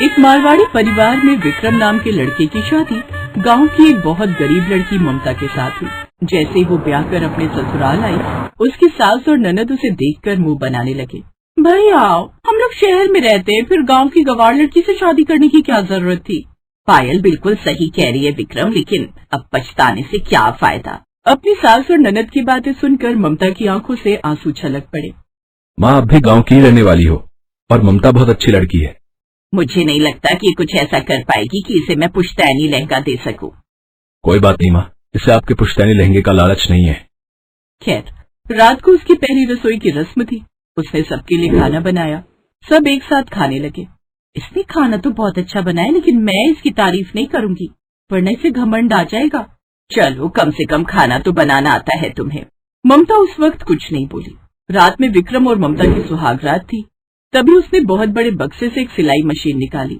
एक मारवाड़ी परिवार में विक्रम नाम के लड़के की शादी गांव की एक बहुत गरीब लड़की ममता के साथ हुई। जैसे ही वो ब्याह कर अपने ससुराल आई, उसकी सास और ननद उसे देखकर मुंह बनाने लगे। भाई आओ, हम लोग शहर में रहते हैं, फिर गांव की गवार लड़की से शादी करने की क्या जरूरत थी। पायल बिल्कुल सही कह रही है विक्रम, लेकिन अब पछताने से क्या फायदा। अपनी सास और ननद की बातें सुनकर ममता की आंखों से आंसू छलक पड़े। माँ अब भी गाँव की ही रहने वाली हो, और ममता बहुत अच्छी लड़की है। मुझे नहीं लगता कि कुछ ऐसा कर पाएगी कि इसे मैं पुश्तैनी लहंगा दे सकूं। कोई बात नहीं माँ, इसे आपके पुश्तैनी लहंगे का लालच नहीं है। खैर, रात को उसकी पहली रसोई की रस्म थी। उसने सबके लिए खाना बनाया। सब एक साथ खाने लगे। इसने खाना तो बहुत अच्छा बनाया, लेकिन मैं इसकी तारीफ नहीं करूंगी, वरना इसे घमंड आ जाएगा। चलो, कम से कम खाना तो बनाना आता है तुम्हें। ममता उस वक्त कुछ नहीं बोली। रात में विक्रम और ममता की सुहागरात थी। तभी उसने बहुत बड़े बक्से से एक सिलाई मशीन निकाली।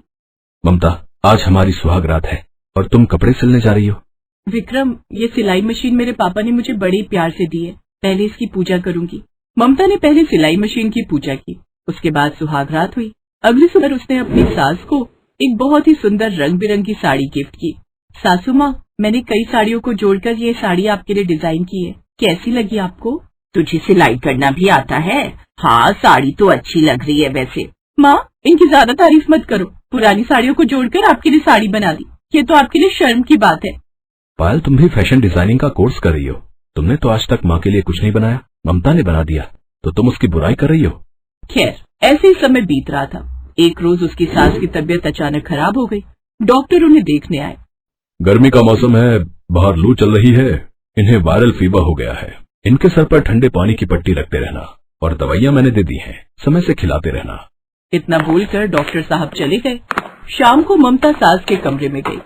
ममता, आज हमारी सुहागरात है और तुम कपड़े सिलने जा रही हो। विक्रम, ये सिलाई मशीन मेरे पापा ने मुझे बड़े प्यार से दी है, पहले इसकी पूजा करूंगी। ममता ने पहले सिलाई मशीन की पूजा की, उसके बाद सुहागरात हुई। अगली सुबह उसने अपनी सास को एक बहुत ही सुंदर रंग बिरंगी साड़ी गिफ्ट की। सासू माँ, मैंने कई साड़ियों को जोड़कर ये साड़ी आपके लिए डिजाइन की है, कैसी लगी आपको? तुझे सिलाई करना भी आता है? हाँ, साड़ी तो अच्छी लग रही है वैसे। माँ, इनकी ज्यादा तारीफ मत करो, पुरानी साड़ियों को जोड़कर आपके लिए साड़ी बना दी, ये तो आपके लिए शर्म की बात है। पायल, तुम भी फैशन डिजाइनिंग का कोर्स कर रही हो। तुमने तो आज तक माँ के लिए कुछ नहीं बनाया, ममता ने बना दिया, तो तुम उसकी बुराई कर रही हो। खैर, ऐसे ही समय बीत रहा था। एक रोज उसकी सास की तबीयत अचानक खराब हो गई। डॉक्टर उन्हें देखने आए। गर्मी का मौसम है, बाहर लू चल रही है, इन्हें वायरल फीवर हो गया है। इनके सर पर ठंडे पानी की पट्टी रखते रहना और दवाइयाँ मैंने दे दी हैं, समय से खिलाते रहना। इतना बोलकर डॉक्टर साहब चले गए। शाम को ममता सास के कमरे में गई।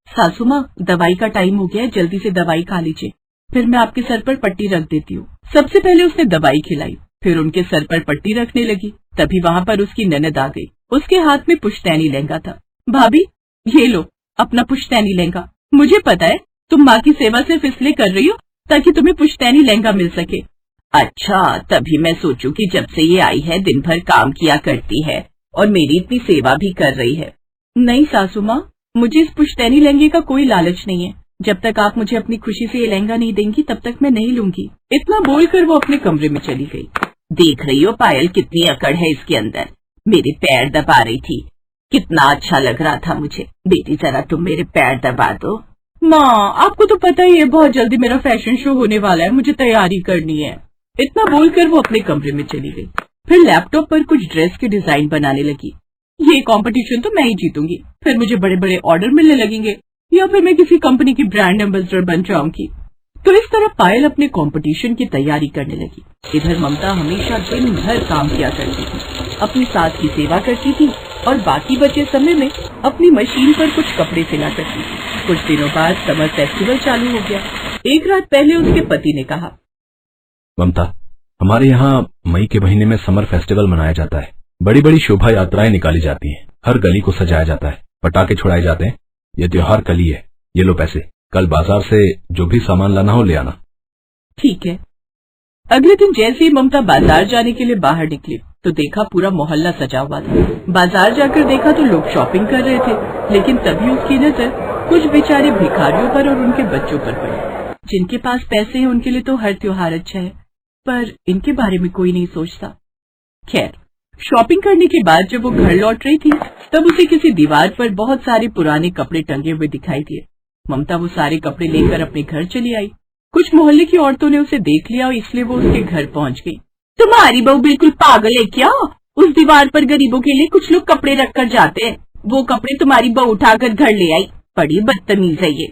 सासू माँ, दवाई का टाइम हो गया है, जल्दी से दवाई खा लीजिए, फिर मैं आपके सर पर पट्टी रख देती हूँ। सबसे पहले उसने दवाई खिलाई, फिर उनके सर पर पट्टी रखने लगी। तभी वहाँ पर उसकी ननद आ गई। उसके हाथ में पुश्तैनी लहंगा था। भाभी, ये लो अपना पुश्तैनी लहंगा। मुझे पता है तुम माँ की सेवा सिर्फ इसलिए कर रही हो ताकि तुम्हें पुश्तैनी लहंगा मिल सके। अच्छा, तभी मैं सोचूं कि जब से ये आई है दिन भर काम किया करती है और मेरी इतनी सेवा भी कर रही है। नहीं सासू माँ, मुझे इस पुश्तैनी लहंगे का कोई लालच नहीं है। जब तक आप मुझे अपनी खुशी से ये लहंगा नहीं देंगी तब तक मैं नहीं लूंगी। इतना बोलकर वो अपने कमरे में चली गई। देख रही हो पायल, कितनी अकड़ है इसके अंदर। मेरे पैर दबा रही थी, कितना अच्छा लग रहा था मुझे। बेटी, जरा तुम मेरे पैर दबा दो। माँ, आपको तो पता ही है बहुत जल्दी मेरा फैशन शो होने वाला है, मुझे तैयारी करनी है। इतना बोलकर वो अपने कमरे में चली गई। फिर लैपटॉप पर कुछ ड्रेस के डिजाइन बनाने लगी। ये कंपटीशन तो मैं ही जीतूंगी, फिर मुझे बड़े बड़े ऑर्डर मिलने लगेंगे, या फिर मैं किसी कंपनी की ब्रांड एम्बेसडर बन जाऊंगी। तो इस तरह पायल अपने कंपटीशन की तैयारी करने लगी। इधर ममता हमेशा दिन भर काम किया करती थी, अपनी सास की सेवा करती थी और बाकी बचे समय में अपनी मशीन पर कुछ कपड़े सिला करती थी। कुछ दिनों बाद समर फेस्टिवल चालू हो गया। एक रात पहले उसके पति ने कहा, ममता, हमारे यहाँ मई के महीने में समर फेस्टिवल मनाया जाता है। बड़ी बड़ी शोभा यात्राएं निकाली जाती हैं, हर गली को सजाया जाता है, पटाखे छुड़ाए जाते हैं। ये त्योहार कल ही है, ये लो पैसे, कल बाजार से जो भी सामान लाना हो ले आना। ठीक है। अगले दिन जैसे ही ममता बाजार जाने के लिए बाहर निकली तो देखा पूरा मोहल्ला सजा हुआ था। बाजार जाकर देखा तो लोग शॉपिंग कर रहे थे, लेकिन तभी उसकी नजर कुछ बेचारे भिखारियों पर और उनके बच्चों पर पड़ी। जिनके पास पैसे हैं उनके लिए तो हर त्योहार अच्छा है, पर इनके बारे में कोई नहीं सोचता। खैर, शॉपिंग करने के बाद जब वो घर लौट रही थी तब उसे किसी दीवार पर बहुत सारे पुराने कपड़े टंगे हुए दिखाई दिए। ममता वो सारे कपड़े लेकर अपने घर चली आई। कुछ मोहल्ले की औरतों ने उसे देख लिया और इसलिए वो उसके घर पहुंच गई। तुम्हारी बहू बिल्कुल पागल है क्या? उस दीवार पर गरीबों के लिए कुछ लोग कपड़े रख कर जाते हैं, वो कपड़े तुम्हारी बहू उठाकर घर ले आई। बड़ी बदतमीज है ये।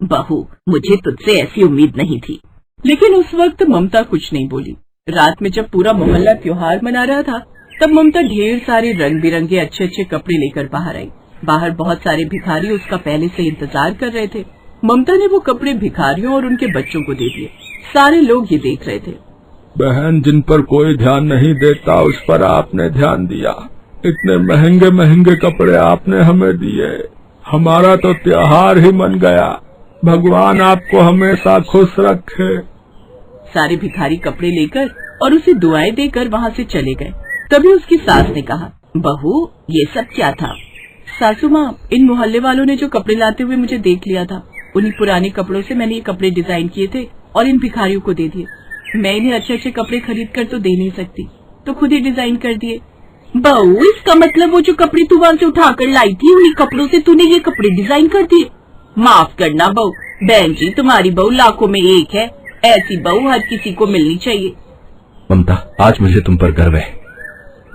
बहू, मुझे तुझसे ऐसी उम्मीद नहीं थी। लेकिन उस वक्त ममता कुछ नहीं बोली। रात में जब पूरा मोहल्ला त्योहार मना रहा था तब ममता ढेर सारे रंग बिरंगे अच्छे अच्छे कपड़े लेकर बाहर आई। बाहर बहुत सारे भिखारी उसका पहले से इंतजार कर रहे थे। ममता ने वो कपड़े भिखारियों और उनके बच्चों को दे दिए। सारे लोग ये देख रहे थे। बहन, जिन पर कोई ध्यान नहीं देता उस पर आपने ध्यान दिया। इतने महंगे महंगे कपड़े आपने हमें दिए, हमारा तो त्योहार ही मन गया। भगवान आपको हमेशा खुश रखे। सारे भिखारी कपड़े लेकर और उसे दुआएं देकर वहाँ से चले गए। तभी उसकी सास ने कहा, बहू, ये सब क्या था? सासू माँ, इन मोहल्ले वालों ने जो कपड़े लाते हुए मुझे देख लिया था, उन्हीं पुराने कपड़ों से मैंने ये कपड़े डिजाइन किए थे और इन भिखारियों को दे दिए। मैं इन्हें अच्छे अच्छे कपड़े खरीद कर तो दे नहीं सकती, तो खुद ही डिजाइन कर दिए। बहू, इसका मतलब वो जो कपड़े तू वहाँ से उठाकर लाई थी, उन्हीं कपड़ों से तूने ये कपड़े डिजाइन कर दिए। माफ करना बहू, बहन जी तुम्हारी बहू लाखों में एक है, ऐसी बहू हर किसी को मिलनी चाहिए। ममता, आज मुझे तुम पर गर्व है।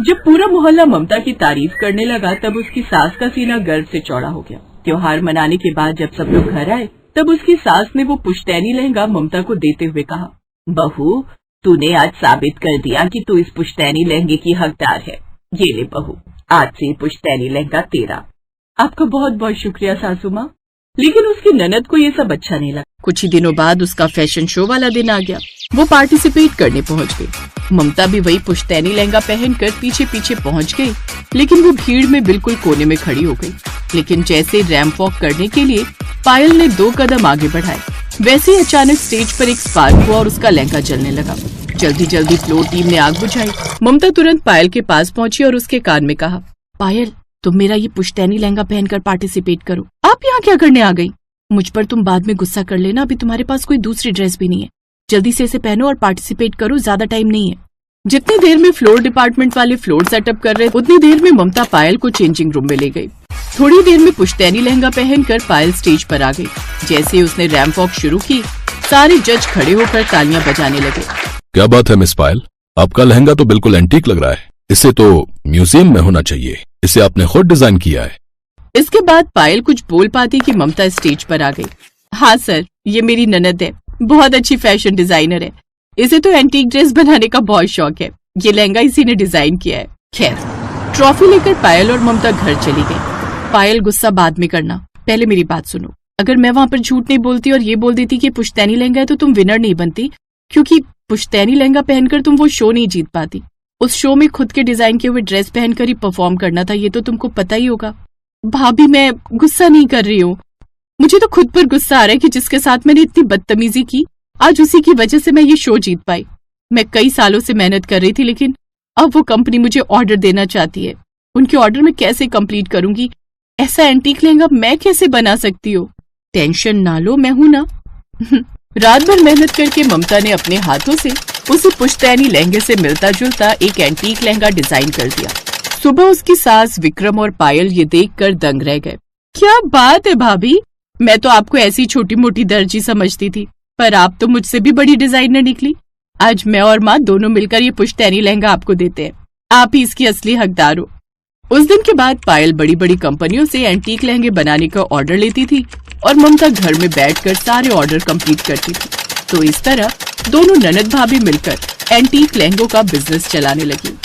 जब पूरा मोहल्ला ममता की तारीफ करने लगा तब उसकी सास का सीना गर्व से चौड़ा हो गया। त्योहार मनाने के बाद जब सब लोग घर आए तब उसकी सास ने वो पुश्तैनी लहंगा ममता को देते हुए कहा, बहू, तूने आज साबित कर दिया कि तू इस पुश्तैनी लहंगे की हकदार है। ये ले बहू, आज से पुश्तैनी लहंगा तेरा। आपका बहुत बहुत शुक्रिया सासू माँ। लेकिन उसकी ननद को ये सब अच्छा नहीं लगा। कुछ ही दिनों बाद उसका फैशन शो वाला दिन आ गया। वो पार्टिसिपेट करने पहुंच गई। ममता भी वही पुश्तैनी लहंगा पहनकर पीछे पीछे पहुंच गई, लेकिन वो भीड़ में बिल्कुल कोने में खड़ी हो गई। लेकिन जैसे रैंप वॉक करने के लिए पायल ने 2 कदम आगे बढ़ाए, वैसे ही अचानक स्टेज पर एक स्पार्क हुआ और उसका लहंगा जलने लगा। जल्दी जल्दी फ्लोर टीम ने आग बुझाई। ममता तुरंत पायल के पास पहुंची और उसके कान में कहा, पायल, तुम मेरा ये पुश्तैनी लहंगा पहनकर पार्टिसिपेट करो। आप यहाँ क्या करने आ गई? मुझ पर तुम बाद में गुस्सा कर लेना, अभी तुम्हारे पास कोई दूसरी ड्रेस भी नहीं है। जल्दी से इसे पहनो और पार्टिसिपेट करो, ज्यादा टाइम नहीं है। जितनी देर में फ्लोर डिपार्टमेंट वाले फ्लोर सेटअप कर रहे उतनी देर में ममता पायल को चेंजिंग रूम में ले गई। थोड़ी देर में पुश्तैनी लहंगा पहनकर पायल स्टेज पर आ गई। जैसे ही उसने रैंप वॉक शुरू की, सारे जज खड़े होकर तालियां बजाने लगे। क्या बात है मिस पायल, आपका लहंगा तो बिल्कुल एंटीक लग रहा है। इसे तो म्यूजियम में होना चाहिए। इसे आपने खुद डिजाइन किया है। इसके बाद पायल कुछ बोल पाती कि ममता स्टेज पर आ गई। हाँ सर, ये मेरी ननद है, बहुत अच्छी फैशन डिजाइनर है। इसे तो एंटीक ड्रेस बनाने का बहुत शौक है। ये लहंगा इसी ने डिजाइन किया है। खैर, ट्रॉफी लेकर पायल और ममता घर चली गई। पायल, गुस्सा बाद में करना, पहले मेरी बात सुनो। अगर मैं वहाँ पर झूठ नहीं बोलती और ये बोल देती कि पुश्तैनी लहंगा है तो तुम विनर नहीं बनती, क्योंकि पुश्तैनी लहंगा पहनकर तुम वो शो नहीं जीत पाती। उस शो में खुद के डिजाइन किए हुए ड्रेस पहनकर ही परफॉर्म करना था, ये तो तुमको पता ही होगा। भाभी, मैं गुस्सा नहीं कर रही हूँ, मुझे तो खुद पर गुस्सा आ रहा है कि जिसके साथ मैंने इतनी बदतमीजी की, आज उसी की वजह से मैं ये शो जीत पाई। मैं कई सालों से मेहनत कर रही थी, लेकिन अब वो कंपनी मुझे ऑर्डर देना चाहती है। उनके ऑर्डर में कैसे कंप्लीट करूंगी? ऐसा एंटीक लहंगा मैं कैसे बना सकती हूँ? टेंशन ना लो, मैं हूं ना। रात भर मेहनत करके ममता ने अपने हाथों से उसी पुश्तैनी लहंगे से मिलता जुलता एक एंटीक लहंगा डिजाइन कर दिया। सुबह उसकी सास विक्रम और पायल ये देखकर दंग रह गए। क्या बात है भाभी, मैं तो आपको ऐसी छोटी मोटी दर्जी समझती थी, पर आप तो मुझसे भी बड़ी डिजाइनर निकली। आज मैं और माँ दोनों मिलकर ये पुश्तैनी लहंगा आपको देते हैं। आप ही इसकी असली हकदार हो। उस दिन के बाद पायल बड़ी बड़ी कंपनियों से एंटीक लहंगे बनाने का ऑर्डर लेती थी और ममता घर में बैठकर सारे ऑर्डर कंप्लीट करती थी। तो इस तरह दोनों ननद भाभी मिलकर एंटीक लहंगों का बिजनेस चलाने लगी।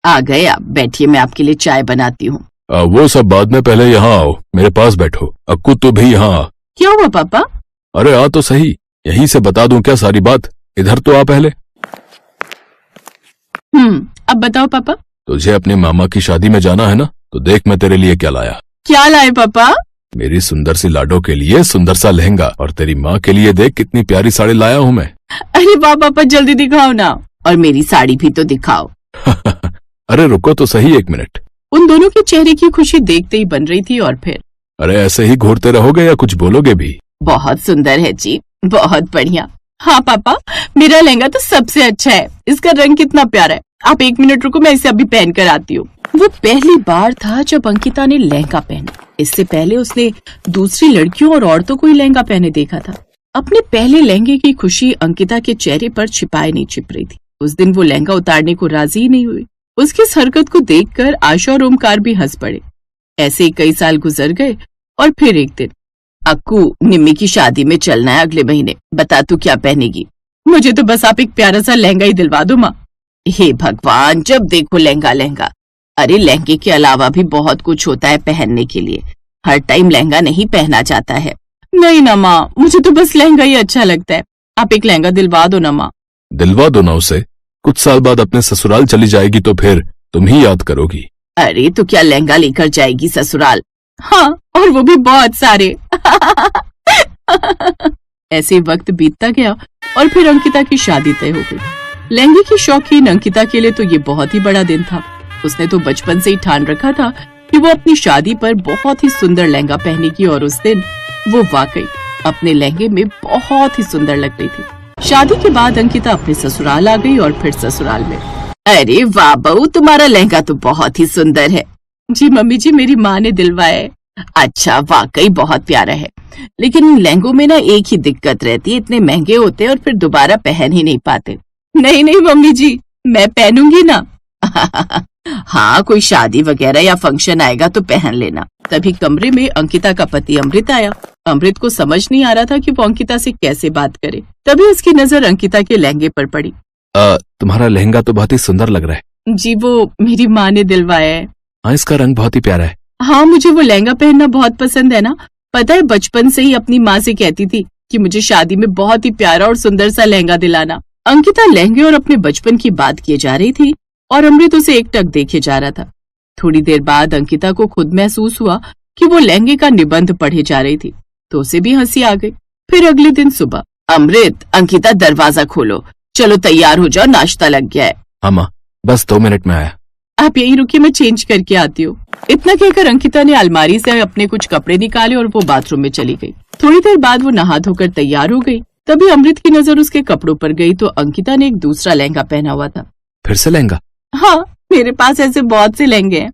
आ गए आप, बैठिए, मैं आपके लिए चाय बनाती हूँ। वो सब बाद में, पहले यहाँ आओ, मेरे पास बैठो। अक्कू तू भी यहाँ आ। क्या हुआ पापा? अरे आ तो सही, यहीं से बता दूं क्या सारी बात? इधर तो आ पहले। अब बताओ पापा। तुझे अपने मामा की शादी में जाना है ना, तो देख मैं तेरे लिए क्या लाया। क्या लाए पापा? मेरी सुंदर सी लाडो के लिए सुंदर सा लहंगा, और तेरी माँ के लिए देख कितनी प्यारी साड़ी लाया हूँ मैं। अरे वाह पापा, जल्दी दिखाओ ना, और मेरी साड़ी भी तो दिखाओ। अरे रुको तो सही 1 मिनट। उन दोनों के चेहरे की खुशी देखते ही बन रही थी। और फिर, अरे ऐसे ही घूरते रहोगे या कुछ बोलोगे भी? बहुत सुंदर है जी, बहुत बढ़िया। हाँ पापा, मेरा लहंगा तो सबसे अच्छा है, इसका रंग कितना प्यारा है। आप 1 मिनट रुको, मैं इसे अभी पहन कर आती हूँ। वो पहली बार था जब अंकिता ने लहंगा पहना। इससे पहले उसने दूसरी लड़कियों और औरतों को ही लहंगा पहने देखा था। अपने पहले लहंगे की खुशी अंकिता के चेहरे पर छिपाए नहीं छिप रही थी। उस दिन वो लहंगा उतारने को राजी ही नहीं हुई। उसकी इस हरकत को देखकर आशा और ओमकार भी हंस पड़े। ऐसे ही कई साल गुजर गए और फिर एक दिन, अक्कू, निम्मी की शादी में चलना है अगले महीने, बता तू क्या पहनेगी? मुझे तो बस आप एक प्यारा सा लहंगा ही दिलवा दो माँ। हे भगवान, जब देखो लहंगा लहंगा। अरे लहंगे के अलावा भी बहुत कुछ होता है पहनने के लिए, हर टाइम लहंगा नहीं पहना जाता है। नहीं ना माँ, मुझे तो बस लहंगा ही अच्छा लगता है, आप एक लहंगा दिलवा दो ना माँ। दिलवा दो ना उसे, कुछ साल बाद अपने ससुराल चली जाएगी तो फिर तुम ही याद करोगी। अरे तो क्या लहंगा लेकर जाएगी ससुराल? हाँ, और वो भी बहुत सारे। ऐसे वक्त बीतता गया और फिर अंकिता की शादी तय हो गई। लहंगे की शौकीन अंकिता के लिए तो ये बहुत ही बड़ा दिन था। उसने तो बचपन से ही ठान रखा था कि वो अपनी शादी पर बहुत ही सुंदर लहंगा पहनेगी और उस दिन वो वाकई अपने लहंगे में बहुत ही सुंदर लग रही थी। शादी के बाद अंकिता अपने ससुराल आ गई और फिर ससुराल में, अरे वाह बहू, तुम्हारा लहंगा तो बहुत ही सुंदर है। जी मम्मी जी, मेरी माँ ने दिलवाया है। अच्छा, वाकई बहुत प्यारा है, लेकिन इन लहंगों में ना एक ही दिक्कत रहती है, इतने महंगे होते हैं और फिर दोबारा पहन ही नहीं पाते। नहीं नहीं मम्मी जी, मैं पहनूंगी ना। हाँ, कोई शादी वगैरह या फंक्शन आएगा तो पहन लेना। तभी कमरे में अंकिता का पति अमृत आया। अमृत को समझ नहीं आ रहा था कि वो अंकिता से कैसे बात करे। तभी उसकी नजर अंकिता के लहंगे पर पड़ी। तुम्हारा लहंगा तो बहुत ही सुंदर लग रहा है। जी, वो मेरी माँ ने दिलवाया है। हाँ, इसका रंग बहुत ही प्यारा है। हाँ, मुझे वो लहंगा पहनना बहुत पसंद है ना। पता है, बचपन से ही अपनी माँ से कहती थी कि मुझे शादी में बहुत ही प्यारा और सुंदर सा लहंगा दिलाना। अंकिता लहंगे और अपने बचपन की बात किए जा रही थी और अमृत उसे एकटक देखे जा रहा था। थोड़ी देर बाद अंकिता को खुद महसूस हुआ कि वो लहंगे का निबंध पढ़े जा रही थी, तो उसे भी हंसी आ गई। फिर अगले दिन सुबह, अमृत, अंकिता दरवाजा खोलो, चलो तैयार हो जाओ, नाश्ता लग गया है। हाँ माँ, बस 2 मिनट में आया। आप यहीं रुकिए, मैं चेंज करके आती हूँ। इतना कहकर अंकिता ने अलमारी से अपने कुछ कपड़े निकाले और वो बाथरूम में चली गई। थोड़ी देर बाद वो नहा धोकर तैयार हो गई। तभी अमृत की नजर उसके कपड़ों पर गई तो अंकिता ने एक दूसरा लहंगा पहना हुआ था। फिर से लहंगा? हाँ, मेरे पास ऐसे बहुत से लहंगे हैं।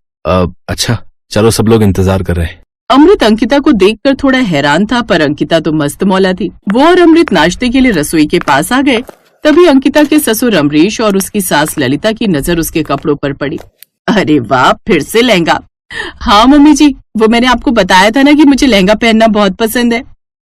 अच्छा, चलो, सब लोग इंतजार कर रहे हैं। अमृत अंकिता को देखकर थोड़ा हैरान था, पर अंकिता तो मस्त मौला थी। वो और अमृत नाश्ते के लिए रसोई के पास आ गए। तभी अंकिता के ससुर अमरीश और उसकी सास ललिता की नजर उसके कपड़ों पर पड़ी। अरे वाह, फिर से लहंगा। हाँ मम्मी जी, वो मैंने आपको बताया था ना कि मुझे लहंगा पहनना बहुत पसंद है।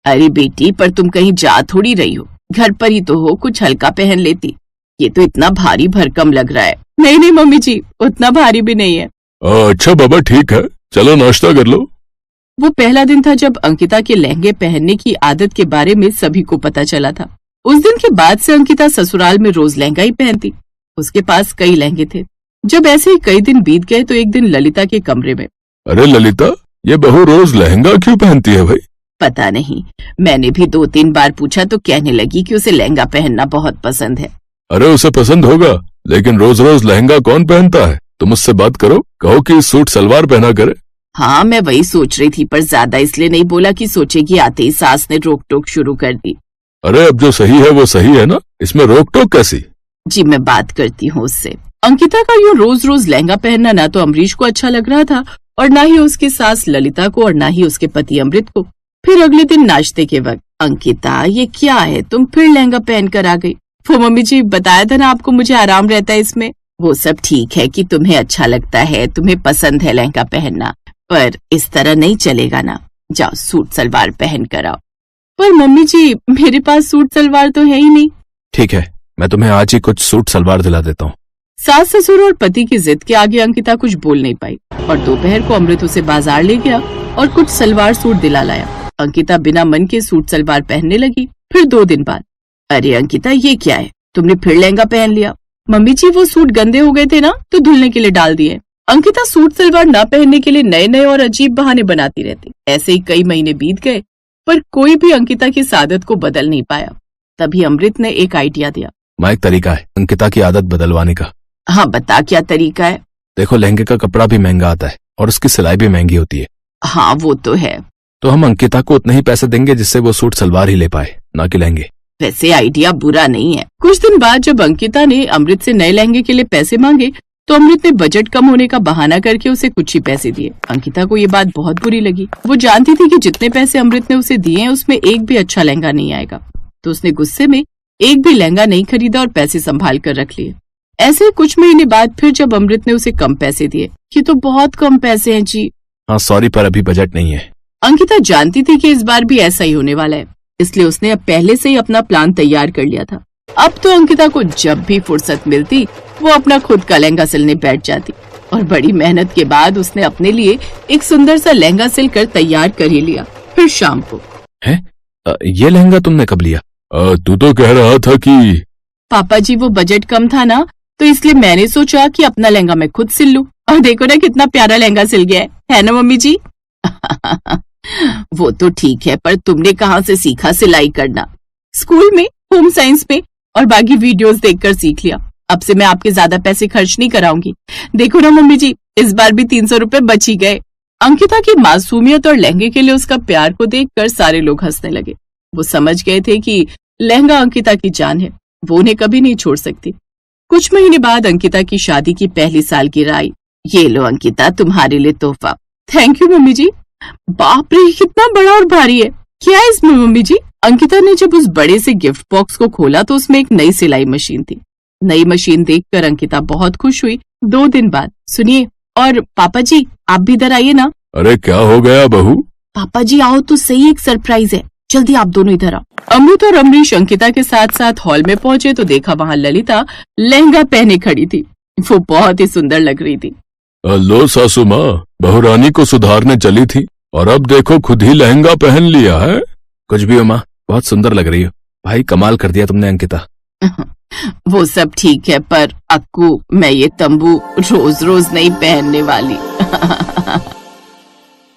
अरे बेटी, पर तुम कहीं जा थोड़ी रही हो, घर पर ही तो हो, कुछ हल्का पहन लेती। ये तो इतना भारी भरकम लग रहा है। नहीं नहीं मम्मी जी, उतना भारी भी नहीं है। अच्छा बाबा, ठीक है, चलो नाश्ता कर लो। वो पहला दिन था जब अंकिता के लहंगे पहनने की आदत के बारे में सभी को पता चला था। उस दिन के बाद से अंकिता ससुराल में रोज लहंगा ही पहनती। उसके पास कई लहंगे थे। जब ऐसे ही कई दिन बीत गए तो एक दिन ललिता के कमरे में, अरे ललिता, ये बहू रोज लहंगा क्यों पहनती है भाई? पता नहीं, मैंने भी 2-3 बार पूछा तो कहने लगी कि उसे लहंगा पहनना बहुत पसंद है। अरे उसे पसंद होगा, लेकिन रोज रोज लहंगा कौन पहनता है? तुम उससे बात करो, कहो कि सूट सलवार पहना करे। हाँ, मैं वही सोच रही थी, पर ज्यादा इसलिए नहीं बोला कि सोचेगी। आते ही सास ने रोक टोक शुरू कर दी। अरे अब जो सही है वो सही है ना, इसमें रोक टोक कैसी? जी, मैं बात करती हूँ उससे। अंकिता का यूँ रोज रोज लहंगा पहनना ना तो अमरीश को अच्छा लग रहा था और ना ही उसकी सास ललिता को और ना ही उसके पति अमृत को। फिर अगले दिन नाश्ते के वक्त, अंकिता, ये क्या है, तुम फिर लहंगा पहन कर आ गई? वो मम्मी जी, बताया था ना आपको, मुझे आराम रहता है इसमें। वो सब ठीक है कि तुम्हें अच्छा लगता है, तुम्हें पसंद है लहंगा पहनना, पर इस तरह नहीं चलेगा ना। जाओ सूट सलवार पहन कर आओ। पर मम्मी जी, मेरे पास सूट सलवार तो है ही नहीं। ठीक है, मैं तुम्हें आज ही कुछ सूट सलवार दिला देता हूँ। सास ससुर और पति की जिद के आगे अंकिता कुछ बोल नहीं पाई और दोपहर को अमृत उसे बाजार ले गया और कुछ सलवार सूट दिला लाया। अंकिता बिना मन के सूट सलवार पहनने लगी। फिर 2 दिन बाद, अरे अंकिता, ये क्या है, तुमने फिर लहंगा पहन लिया? मम्मी जी, वो सूट गंदे हो गए थे ना, तो धुलने के लिए डाल दिए। अंकिता सूट सलवार न पहनने के लिए नए नए और अजीब बहाने बनाती रहती। ऐसे ही कई महीने बीत गए, पर कोई भी अंकिता की इस आदत को बदल नहीं पाया। तभी अमृत ने एक आइडिया दिया। माँ, एक तरीका है अंकिता की आदत बदलवाने का। हाँ बता, क्या तरीका है? देखो, लहंगे का कपड़ा भी महंगा आता है और उसकी सिलाई भी महंगी होती है। हाँ वो तो है। तो हम अंकिता को उतने ही पैसे देंगे जिससे वो सूट सलवार ही ले पाए, ना कि लहंगे। वैसे आइडिया बुरा नहीं है। कुछ दिन बाद जब अंकिता ने अमृत से नए लहंगे के लिए पैसे मांगे तो अमृत ने बजट कम होने का बहाना करके उसे कुछ ही पैसे दिए। अंकिता को ये बात बहुत बुरी लगी। वो जानती थी कि जितने पैसे अमृत ने उसे दिए हैं उसमें एक भी अच्छा लहंगा नहीं आएगा, तो उसने गुस्से में एक भी लहंगा नहीं खरीदा और पैसे संभाल कर रख लिए। ऐसे कुछ महीने बाद फिर जब अमृत ने उसे कम पैसे दिए, ये तो बहुत कम पैसे हैं जी। हाँ सॉरी, पर अभी बजट नहीं है। अंकिता जानती थी कि इस बार भी ऐसा ही होने वाला है, इसलिए उसने अब पहले से ही अपना प्लान तैयार कर लिया था। अब तो अंकिता को जब भी फुर्सत मिलती वो अपना खुद का लहंगा सिलने बैठ जाती और बड़ी मेहनत के बाद उसने अपने लिए एक सुंदर सा लहंगा सिल कर तैयार कर ही लिया। फिर शाम को, है ये लहंगा तुमने कब लिया? तू तो कह रहा था कि पापा जी वो बजट कम था ना, तो इसलिए मैंने सोचा कि अपना लहंगा मैं खुद सिल लूं। और देखो ना कितना प्यारा लहंगा सिल गया है ना मम्मी जी? वो तो ठीक है, पर तुमने कहाँ से सीखा सिलाई करना? स्कूल में होम साइंस में और बाकी वीडियोस देखकर सीख लिया। अब से मैं आपके ज्यादा पैसे खर्च नहीं कराऊंगी। देखो ना मम्मी जी, इस बार भी 300 रुपए बच ही गए। अंकिता की मासूमियत और लहंगे के लिए उसका प्यार को देखकर सारे लोग हंसने लगे। वो समझ गए थे कि लहंगा अंकिता की जान है, वो उन्हें कभी नहीं छोड़ सकती। कुछ महीने बाद अंकिता की शादी की पहली सालगिरह आई। ये लो अंकिता, तुम्हारे लिए तोहफा। थैंक यू मम्मी जी। बाप रे, कितना बड़ा और भारी है। क्या है इसमें मम्मी जी? अंकिता ने जब उस बड़े से गिफ्ट बॉक्स को खोला तो उसमें एक नई सिलाई मशीन थी। नई मशीन देखकर अंकिता बहुत खुश हुई। 2 दिन बाद, सुनिए, और पापा जी आप भी इधर आइए ना। अरे क्या हो गया बहू? पापा जी आओ तो सही, एक सरप्राइज है। जल्दी आप दोनों इधर आओ। अमृत और अमरीश अंकिता के साथ साथ हॉल में पहुंचे तो देखा वहाँ ललिता लहंगा पहने खड़ी थी। वो बहुत ही सुंदर लग रही थी। लो सासू माँ, बहुरानी को सुधारने चली थी और अब देखो खुद ही लहंगा पहन लिया है। कुछ भी हो माँ, बहुत सुंदर लग रही हो। भाई कमाल कर दिया तुमने अंकिता। वो सब ठीक है, पर अक्कू, मैं ये तंबू रोज रोज नहीं पहनने वाली।